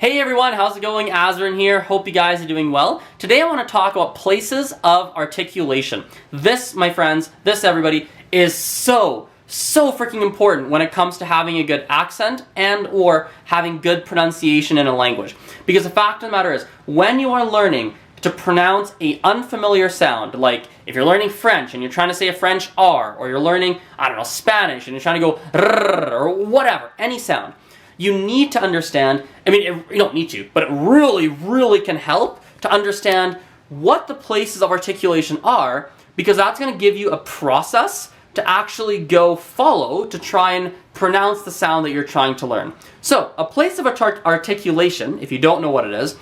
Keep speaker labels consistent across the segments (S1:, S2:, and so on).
S1: Hey everyone, how's it going? Azren here. Hope you guys are doing well. Today I want to talk about places of articulation. This, my friends, this everybody, is so freaking important when it comes to having a good accent and or having good pronunciation in a language. Because the fact of the matter is, when you are learning to pronounce an unfamiliar sound, like if you're learning French and you're trying to say a French R, or you're learning, I don't know, Spanish and you're trying to go rrr, or whatever, any sound, you need to understand, you don't need to, but it really can help to understand what the places of articulation are, because that's going to give you a process to actually go follow to try and pronounce the sound that you're trying to learn. So, a place of articulation, if you don't know what it is,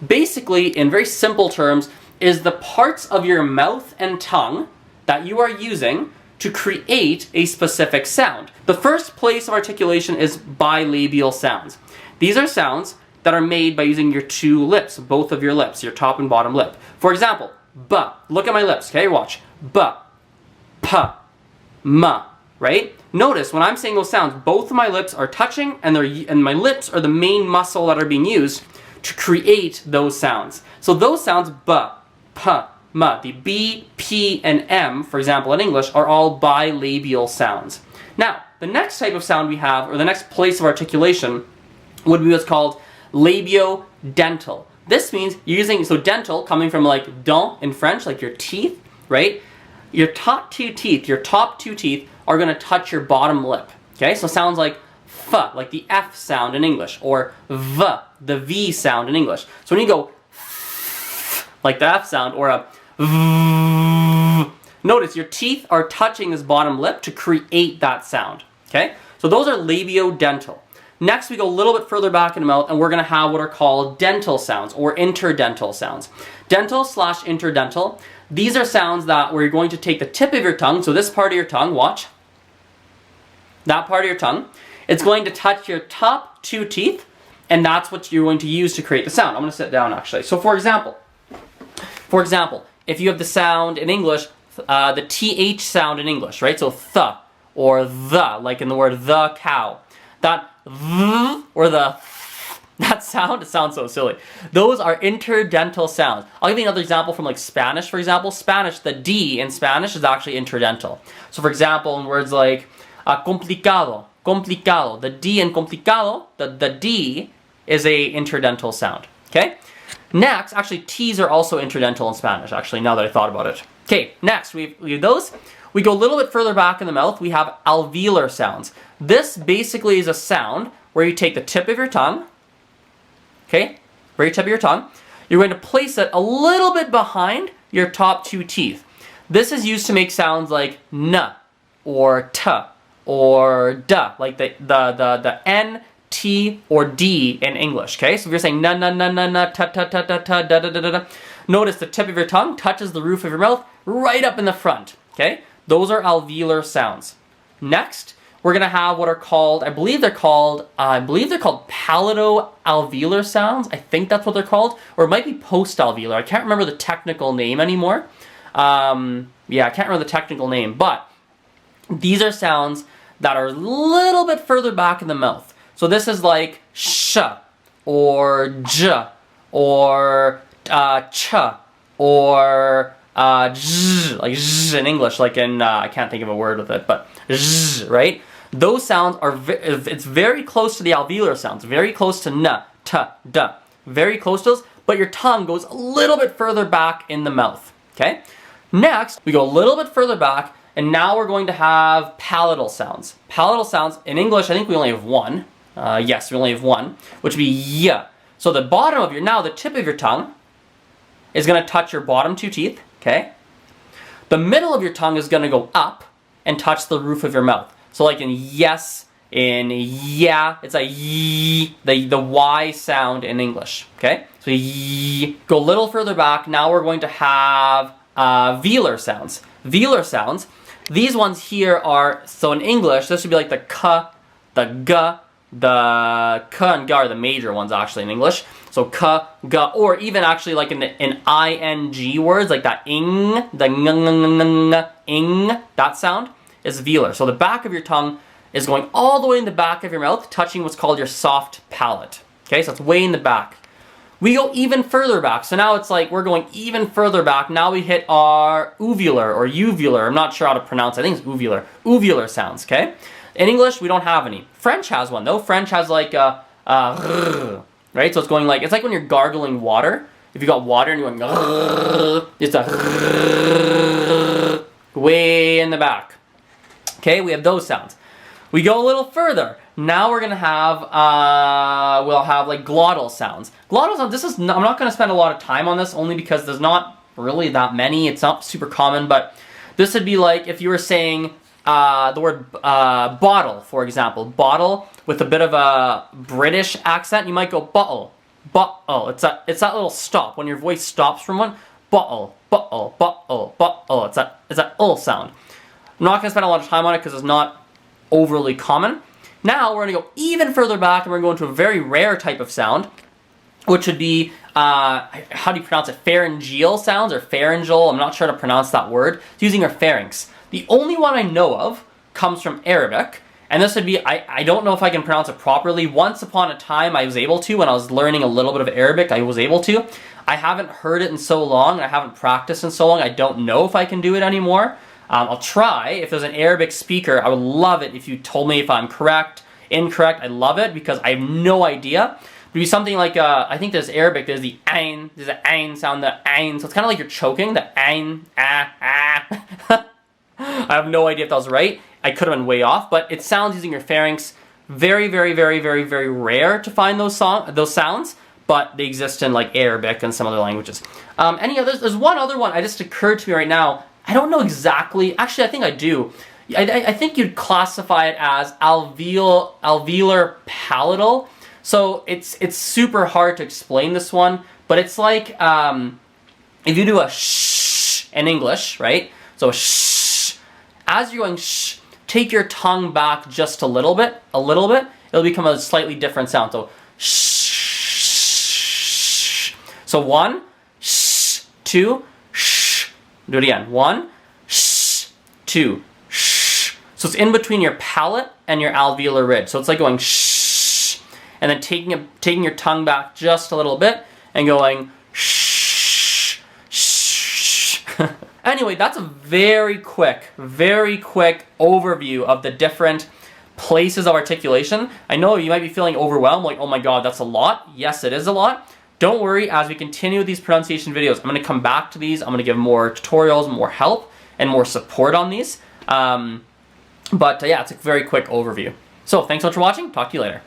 S1: basically, in very simple terms, is the parts of your mouth and tongue that you are using to create a specific sound. The first place of articulation is bilabial sounds. These are sounds that are made by using your two lips, both of your lips, your top and bottom lip. For example, B. Look at my lips, okay? Watch. B, P, M, right? Notice when I'm saying those sounds, both of my lips are touching and my lips are the main muscle that are being used to create those sounds. So those sounds, B, P, M, the B, P, and M, for example, in English, are all bilabial sounds. Now, the next type of sound we have, or the next place of articulation, would be what's called labiodental. This means you're using, so dental, coming from like dent in French, like your teeth, right? Your top two teeth are going to touch your bottom lip, okay? So sounds like F, like the F sound in English, or V, the V sound in English. So when you go like the F sound, or a notice your teeth are touching this bottom lip to create that sound, okay? So those are labiodental. Next, we go a little bit further back in the mouth, and we're going to have what are called dental sounds, or interdental sounds. Dental / interdental, these are sounds that where you're going to take the tip of your tongue, so this part of your tongue, watch, that part of your tongue, it's going to touch your top two teeth, and that's what you're going to use to create the sound. I'm going to sit down, actually. So for example, if you have the sound in English, the TH sound in English, right? So th or the, like in the word the cow. That th or that sound, it sounds so silly. Those are interdental sounds. I'll give you another example from like Spanish, for example. Spanish, the D in Spanish is actually interdental. So for example, in words like complicado, complicado, the D in complicado, the D is a interdental sound, okay? Next, actually T's are also interdental in Spanish, actually, now that I thought about it. Okay, next, we have those. We go a little bit further back in the mouth, we have alveolar sounds. This basically is a sound where you take the tip of your tongue, okay, very tip of your tongue, you're going to place it a little bit behind your top two teeth. This is used to make sounds like N, or T, or D, like the N, T, or D in English, okay? So if you're saying na na na na na ta ta ta ta ta da da da da, notice the tip of your tongue touches the roof of your mouth right up in the front, okay? Those are alveolar sounds. Next, we're gonna have what are called, I believe they're called palatal-alveolar sounds. I think that's what they're called, or it might be postalveolar. I can't remember the technical name anymore. Yeah, I can't remember the technical name, but these are sounds that are a little bit further back in the mouth. So this is like sh, or j, or ch, or j, like j in English, like in, I can't think of a word with it, but j, right? Those sounds are, it's very close to the alveolar sounds, very close to n, t, d, very close to those, but your tongue goes a little bit further back in the mouth, okay? Next, we go a little bit further back, and now we're going to have palatal sounds. Palatal sounds, in English, I think we only have one. Yes, we only have one, which would be y. So the bottom of your, now the tip of your tongue is going to touch your bottom two teeth, okay? The middle of your tongue is going to go up and touch the roof of your mouth. So like in yes, in yeah, it's a y, the Y sound in English, okay? So y. Go a little further back, now we're going to have velar sounds. Velar sounds, these ones here are, so in English, this would be like the k, the g, the k and g are the major ones actually in English. So k, g, or even actually like in ing words, like that ing, the ng, ing, that sound is velar. So the back of your tongue is going all the way in the back of your mouth, touching what's called your soft palate. Okay, so it's way in the back. We go even further back. So now it's like we're going even further back. Now we hit our uvular or uvular. I'm not sure how to pronounce it. I think it's uvular. Uvular sounds, okay? In English, we don't have any. French has one, though. French has like a right? So it's going like, it's like when you're gargling water. If you got water and you're going, it's a way in the back. Okay, we have those sounds. We go a little further. Now we're gonna have, we'll have like glottal sounds. Glottal sounds, I'm not gonna spend a lot of time on this only because there's not really that many. It's not super common, but this would be like if you were saying the word bottle, for example. Bottle with a bit of a British accent, you might go bottle, bottle. It's that little stop when your voice stops from one. Bottle, bottle, bottle, bottle. It's that sound. I'm not gonna spend a lot of time on it because it's not overly common. Now we're going to go even further back and we're going to a very rare type of sound, which would be, how do you pronounce it? Pharyngeal sounds or pharyngeal. I'm not sure how to pronounce that word. It's using our pharynx. The only one I know of comes from Arabic, and this would be, I don't know if I can pronounce it properly. Once upon a time I was able to, when I was learning a little bit of Arabic, I was able to. I haven't heard it in so long, I haven't practiced in so long, I don't know if I can do it anymore. I'll try. If there's an Arabic speaker, I would love it if you told me if I'm correct, incorrect. I love it because I have no idea. It would be something like, I think there's Arabic, there's the ayn, there's the ayn sound, the ayn. So it's kind of like you're choking, the ayn, I have no idea if that was right. I could have been way off, but it sounds using your pharynx. Very, very, very, very, very rare to find those sounds, but they exist in like Arabic and some other languages. Any others? There's one other one. I just occurred to me right now. I don't know exactly. Actually, I think I do. I think you'd classify it as alveolar palatal. So it's super hard to explain this one, but it's like if you do a shh in English, right? So shh. As you're going shh, take your tongue back just a little bit. It'll become a slightly different sound. So shh. So 1, shh, 2, shh. Do it again. 1, shh, 2, shh. So it's in between your palate and your alveolar ridge. So it's like going shh, and then taking your tongue back just a little bit and going shh, shh. Anyway, that's a very quick overview of the different places of articulation. I know you might be feeling overwhelmed, like, oh my god, that's a lot. Yes, it is a lot. Don't worry, as we continue these pronunciation videos, I'm going to come back to these. I'm going to give more tutorials, more help, and more support on these. But yeah, it's a very quick overview. So thanks so much for watching. Talk to you later.